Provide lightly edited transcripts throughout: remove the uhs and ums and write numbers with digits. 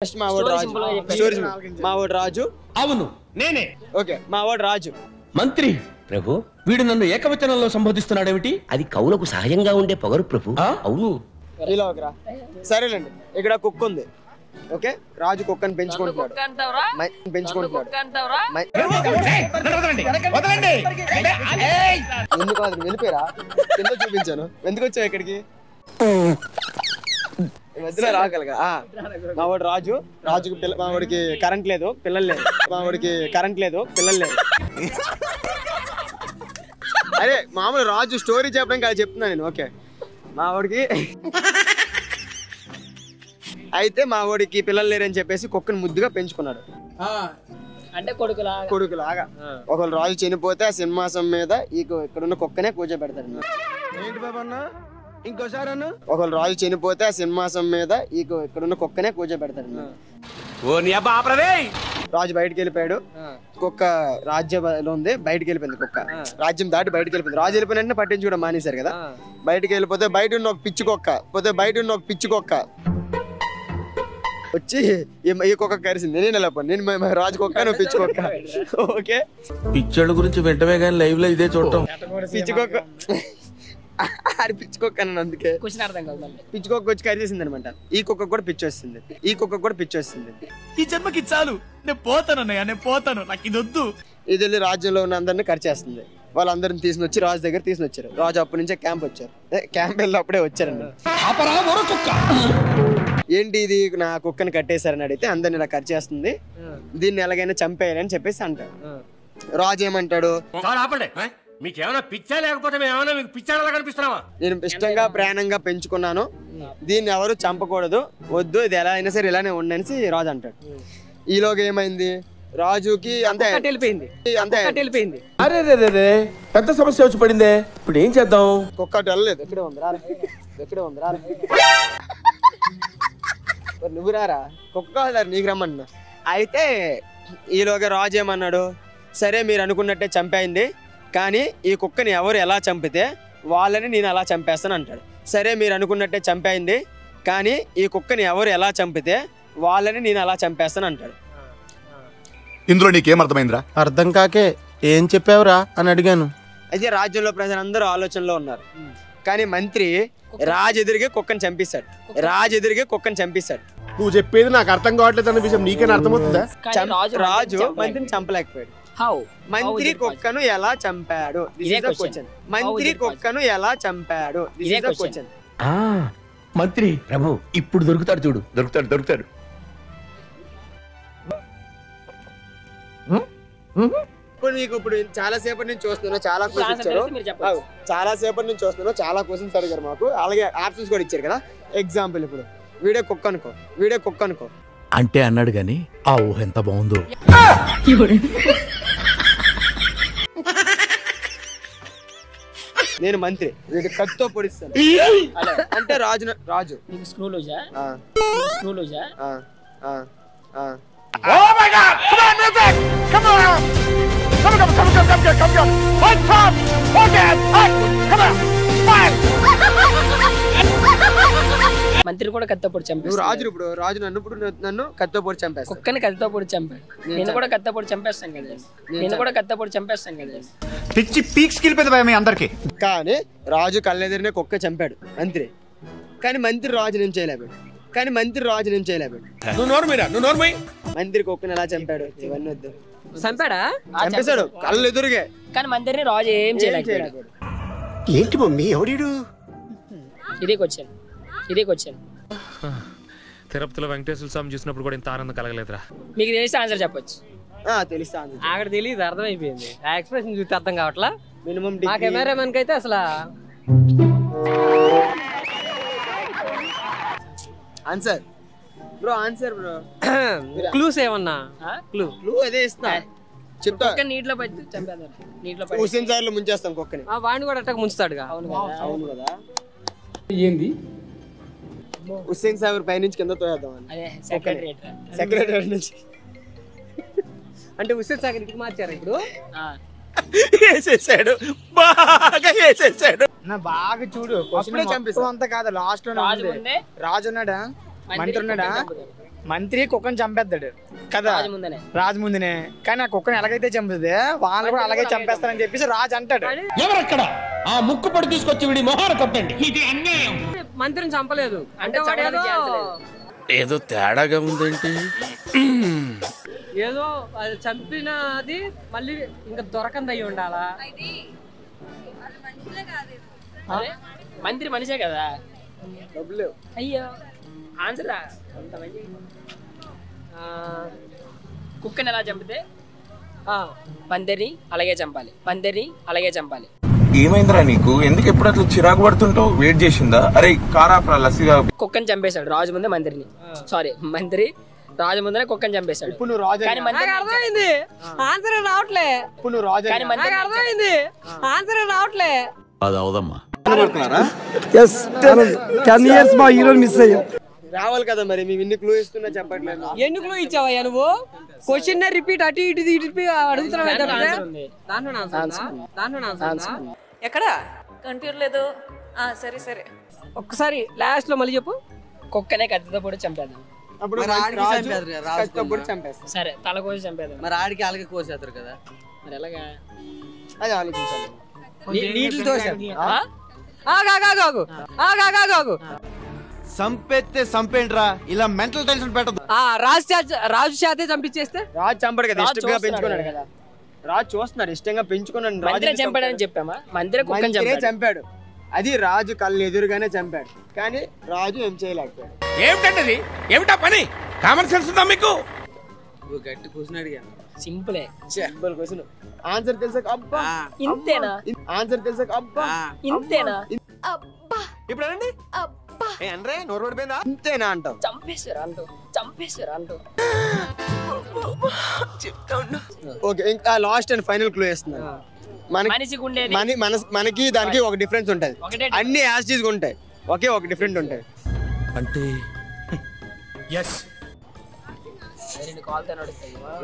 First మావోడు రాజు story మావోడు రాజు అవును నేనే ఓకే మావోడు రాజు మంత్రి ప్రభు వీడు నన్ను ఏకవచనంలో సంబోధిస్తున్నాడేమిటి అది కవులకు సహాయంగా ఉండే పొగరు ప్రభు అవును ఇలాగరా సరేలేండి ఇక్కడ కుక్క ఉంది ఓకే రాజు కుక్కని పెంచుకుంటున్నాడు ఎందుకు వెళ్ళిపోయారా ఎందుకు చూపించాను ఎందుకు వచ్చావు ఇక్కడికి మధ్యలో రాగలగా మావాడు రాజు రాజుకి మావాడికి కరెంట్ లేదు పిల్లలు లేదు మావాడికి కరెంట్ లేదు పిల్లలు లేదు అరే మామూలు రాజు స్టోరీ చెప్పడానికి అది చెప్తున్నా నేను ఓకే మావాడికి అయితే మావాడికి పిల్లలు లేరని చెప్పేసి కుక్కని ముద్దుగా పెంచుకున్నాడు అంటే కొడుకులాగా ఒకళ్ళు రాజు చనిపోతే ఆ సింహాసం మీద ఇక్కడున్న కుక్కనే కూర్చోబెడతాడు ఏంటి బాబా అన్న ఇంకోసారి అన్న ఒకళ్ళు రాజు చనిపోతే ఆ సింహాసం మీద ఇక్కడున్న కుక్కనే కూర్చోబెడతాడు రాజు బయటకు వెళ్ళిపోయాడు కుక్క రాజ్యంలో ఉంది బయటకు వెళ్ళిపోయింది కుక్క రాజ్యం దాటి బయటకు వెళ్ళిపోయింది రాజు వెళ్ళిపోయిన వెంటనే పట్టించుకోవడం మానేశారు కదా బయటకు వెళ్ళిపోతే బయట ఉన్న ఒక పిచ్చి కుక్క వచ్చి ఈ కుక్క కరిసింది నేను ఎలా నేను రాజు కుక్క నువ్వు పిచ్చి కుక్క ఓకే పిచ్చోళ్ళ గురించి వెంటనే కానీ లైవ్ లో ఇదే చూడటం పిచ్చి కుక్క పిచ్చి కుక్క అని అందుకే పిచ్చి కుక్క వచ్చి కరిచేసింది అనమాట ఈ కుక్క కూడా పిచ్చి వస్తుంది ఈ జన్మకి చాలు నేను పోతాను నాకు ఇది వద్దు ఇది వెళ్ళి రాజ్యంలో ఉన్న అందరినీ కరిచేస్తుంది వాళ్ళందరిని తీసుకొచ్చి రాజు దగ్గర తీసుకొచ్చారు రాజు అప్పటి నుంచే క్యాంప్ వచ్చారు క్యాంప్ వెళ్ళి అప్పుడే వచ్చారండి ఏంటి ఇది నా కుక్కని కట్టేశారని అడిగితే అందరిని ఇలా కరిచేస్తుంది దీన్ని ఎలాగైనా చంపేయాలని చెప్పేసి అంటాడు రాజు ఏమంటాడు మీకేమైనా పిచ్చా లేకపోతే మేమేమైనా మీకు పిచ్చాడలా కనిపిస్తున్నావా నేను ఇష్టంగా ప్రాణంగా పెంచుకున్నాను దీన్ని ఎవరు చంపకూడదు వద్దు ఇది ఎలా అయినా సరే ఇలానే ఉండనేసి రాజు అంటాడు ఈలోగా ఏమైంది రాజుకి అంతే అరే పెద్ద సమస్య వచ్చి పడిందే ఇప్పుడు ఏం చేద్దాం కుక్క వెళ్ళలేదు ఎక్కడే ఉంది రా నువ్వు రారా కుక్క నీకు రమ్మన్నా అయితే ఈలోగా రాజు ఏమన్నాడు సరే మీరు అనుకున్నట్టే చంపేయండి కానీ ఈ కుక్కని ఎవరు ఎలా చంపితే వాళ్ళని నేను అలా చంపేస్తాను అంటాడు సరే మీరు అనుకున్నట్టే చంపేయండి కానీ ఈ కుక్కని ఎవరు ఎలా చంపితే వాళ్ళని నేను అలా చంపేస్తాను అంటాడు ఇందులో నీకేం అర్థమైందిరా అర్థం కాకే ఏం చెప్పావురా అని అడిగాను అయితే రాజ్యంలో ప్రజలందరూ ఆలోచనలో ఉన్నారు కానీ మంత్రి రాజు ఎదురుగే కుక్కని చంపిస్తాడు నువ్వు చెప్పేది నాకు అర్థం కావట్లేదు అన్న విషయం నీకేనా అర్థమవుతుందా రాజు మంత్రిని చంపలేకపోయాడు మంత్రి కుక్కను ఎలా చంపాడు మంత్రి ప్రభు ఇప్పుడు దొరుకుతాడు చూడు దొరుకుతాడు ఇప్పుడు చాలా సేపటి నుంచి చూస్తున్నాను చాలా క్వశ్చన్స్ అడిగారు మాకు అలాగే ఆప్షన్స్ కూడా ఇచ్చారు కదా ఎగ్జాంపుల్ ఇప్పుడు వీడియో కుక్క అనుకో అంటే అన్నాడు గాని ఆ ఊహ ఎంత బాగుందో నేను మంత్రి వీడి కత్తితో పొడిస్తాను అంటే రాజు మంత్రి కూడా కత్తితో చంపేస్తాడు రాజు నన్ను కత్తితో పొడి చంపేస్తాను కుక్కని కత్తితో పొడి చంపాడు నేను కూడా కత్తితో పొడి చంపేస్తాను కదా పిచ్చి పీక్స్ కిలిపోయింది మీ అందరికి కానీ రాజు కళ్ళెదిరినే కుక్క చంపాడు మంత్రి కానీ మంత్రి రాజు నేను చేయలేపాడు మంత్రి కుక్కని ఎలా చంపాడు ఇవన్నీ వద్దు చంపేశాడు కళ్ళు ఎదురుగే కానీ మంత్రిని రాజు ఏం చేయలేకపోయాడు ఏంటి మమ్మీ ఎవడీడు ఇదే క్వశ్చన్ తిరుపతిలో వెంకటేశ్వర స్వామి చూసినప్పుడు కూడా ఇంత ఆనందం కలగలేదురా మీకు తెలిస్తే ఆన్సర్ చెప్పొచ్చు తెలుస్తా అక్కడ తెలియదు అర్థమైపోయింది ఆ ఎక్స్ప్రెషన్ చూస్తే అర్థం కావట్లా మినిమం మా కెమెరామెన్ కి అయితే అసలు ఆన్సర్ బ్రో క్లూస్ ఏమన్నా క్లూ అదే ఇస్తా చెప్తా నీటిలో పెట్టి చంపేద్దాం హుస్సేన్ సాగర్ లో ముంచేస్తాం కుక్కని వాడిని కూడా అట్టగా ముంచుతాడుగా అవును కదా ఏంది హుస్సేన్ సాగర్ పైనుంచి కింద తోయేద్దాం సెక్రటరీ నుంచి అంటే హుస్సేన్ సాగర్ ఇంటికి మార్చారు ఇప్పుడు వేసేసాడు బాగా చూడు అంత కాదు లాస్ట్ లో రాజు ఉన్నాడా మంత్రి ఉన్నాడా మంత్రి కుక్కని చంపేస్తాడు కదా రాజు ముందనే. రాజు ముందునే. కానీ ఆ కుక్కని ఎలాగైతే చంపుతుంది వాళ్ళు కూడా అలాగే చంపేస్తారని చెప్పేసి రాజు అంటాడు. ఎవరక్కడ ఆ ముక్కు పొడి తీసుకొచ్చి వీడి మొహాన కొట్టండి. ఇది అన్యాయం. మంత్రిని చంపలేదు అంటే వాడు చంపడానికి ఛాన్స్ లేదు. ఏదో తేడాగా ఉందేంటి? ఏదో అది చంపినది మళ్ళీ ఇంకా దొరకంది అయ్యి ఉండాలా? అదే, మంత్రి మనిషే కదా. డబ్బులు అయ్యో ఆన్సర్ రా. అంత మంచి కుక్కని ఎలా చంపితే పందిరిని అలాగే చంపాలి. పందిరిని అలాగే చంపాలి. ఏమైందిరా నీకు? ఎందుకు ఎప్పుడు అట్లా చిరాకు పడుతుంటావు? వెయిట్ చేసిందా? అరే కారాపరా లస్సీగా. కుక్కని చంపేశాడు రాజు ముందే మంత్రిని. సారీ, మంత్రి రాజు ముందరే కుక్కని చంపేశాడు. ఇప్పుడు నువ్వు రాజు కానీ మంత్రి అర్థమైంది, ఆన్సర్ రావట్లే. ఇప్పుడు నువ్వు రాజు కానీ మంత్రి అర్థమైంది, ఆన్సర్ రావట్లే. అది అవదమ్మా. 10 years మా హీరోని మిస్ అయ్యాం. రావాలి కదా మరి. మేము ఇన్ని క్లూ ఇస్తున్నా చెప్పట్లేదు. ఎందుకు ఇచ్చావయ్యా నువ్వు? క్వశ్చన్ రిపీట్ అటు ఇటు అడుగుతున్నావు. ఎక్కడ కనిపించలేదు. సరే సరే, ఒక్కసారి లాస్ట్ లో మళ్ళీ చెప్పు. కుక్కనే కత్తితో పొడి చంపేద్దాం. అప్పుడు చంపేస్తాం. సరే, తల కోసి చంపేద్దాం. మరి ఆడికి అలాగే కోసేస్తారు కదా. మరి ఎలాగా? అది ఆలోచించాలి. నీటితో సంపెత్తే సంపేంట్రా, ఇలా మెంటల్ టెన్షన్ పెట్టదు. రాజు చేతే చంపించేస్తే రాజు చంపడు కదా, రాజు ఇష్టంగా చూస్తున్నాడు పెంచుకున్నాడు కదా. రాజు చూస్తున్నాడు, ఇష్టంగా పెంచుకున్నాడు. మంత్రి చంపాడని చెప్పామా? మంత్రి కుక్కని మంత్రే చంపాడు. చంపాడు. అది రాజు కళ్ళు ఎదురుగానే చంపాడు. కానీ రాజు ఏం చేయలేకపోయాడు. ఏమిటండి? ఏమిటా పని? కామన్ సెన్స్ ఉందా మీకు? గట్టి క్వశ్చన్ అడిగాను. సింపులే. Simple question. ఆన్సర్ తెలుసాక అబ్బా ఇంతేనా? ఆన్సర్ తెలుసాక అబ్బా ఇంతేనా? ఇప్పుడు అనండి. అంటే నోరు పడిపోయిందా? ఇంతేనా అంటావు. చంపేశారు అంటూ ఓకే, ఇంకా లాస్ట్ అండ్ ఫైనల్ క్లూ వేస్తున్నాను. మనిషికి ఉండేది మనకి దానికి ఒక డిఫరెన్స్ ఉంటది. ఒకటే అన్ని యాసిటీస్ ఉంటాయి, ఒకే ఒక డిఫరెంట్ ఉంటాయి. అంటే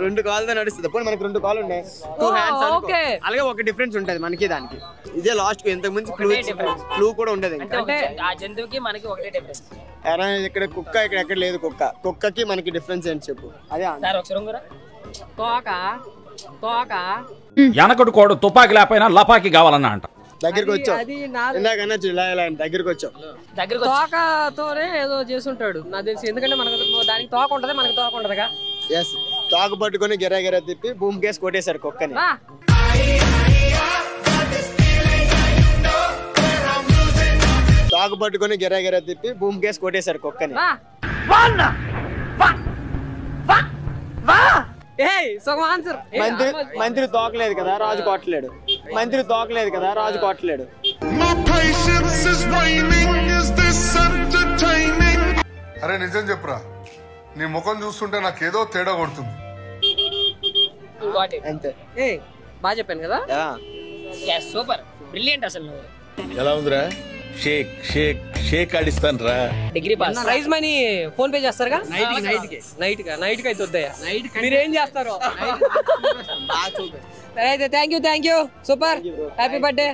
రెండు కాళ్ళతో నడుస్తుంది. పోనీ మనకి 2 కాళ్ళు ఉన్నాయి, 2 హ్యాండ్స్ అనుకో. అలాగే ఒక డిఫరెన్స్ ఉంటది మనకి దానికి. ఇదే లాస్ట్ ఇంతకు ముందు క్లూ కూడా ఉండదు. అంటే ఆ జంతువుకి మనకి ఒకటే డిఫరెన్స్. ఇక్కడ కుక్క, ఇక్కడ ఎక్కడ లేదు కుక్క. కుక్కకి మనకి డిఫరెన్స్ ఏంటి చెప్పు. అదే తోక ఎనకడు కోడు తుపాకి లేకపోయినా లపాకి కావాలన్నా అంట. దగ్గరికి వచ్చావు, ఇందాకన్నా ఇలా దగ్గరికి వచ్చావు. తోకతోనే ఏదో చేసుంటాడు నాకు తెలిసి. ఎందుకంటే మనకు దానికి తోక ఉంటది, మనకి తోక ఉండదుగా. ఎస్, తోక పట్టుకొని గిరా తిప్పి భూమి కేసు కొట్టేశారు కుక్కని. తోక పట్టుకొని గిరా తిప్పి భూమి కేసు కొట్టేశారు కుక్కని. మంత్రి తోకలేదు కదా, రాజు కొట్టలేడు. మంత్రి తోకలేదు కదా, రాజు కొట్టలేడు. అరే నిజం చెప్పురా, నీ ముఖం చూస్తుంటే నాకేదో తేడా కొడుతుంది. అంతే. బాగా చెప్పాను కదా. Super, brilliant. అసలు నువ్వు ఎలా ఉందిరా? షేక్ షేక్ షేక్ ఆడిస్తాను రా. Degree pass. Prize money PhonePe చేస్తారుగా? నైట్ కి అయితే వద్దాయా? మీరు ఏం చేస్తారు? సరే అయితే thank you super, happy birthday.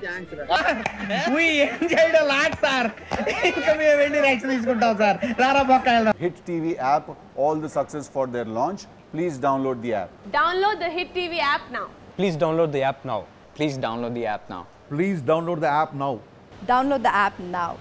Hit TV app, all the success for their launch. Please download the app. Download the Hit TV app now. Please download the app now. Please download the app now. Please download the app now. Download the app now.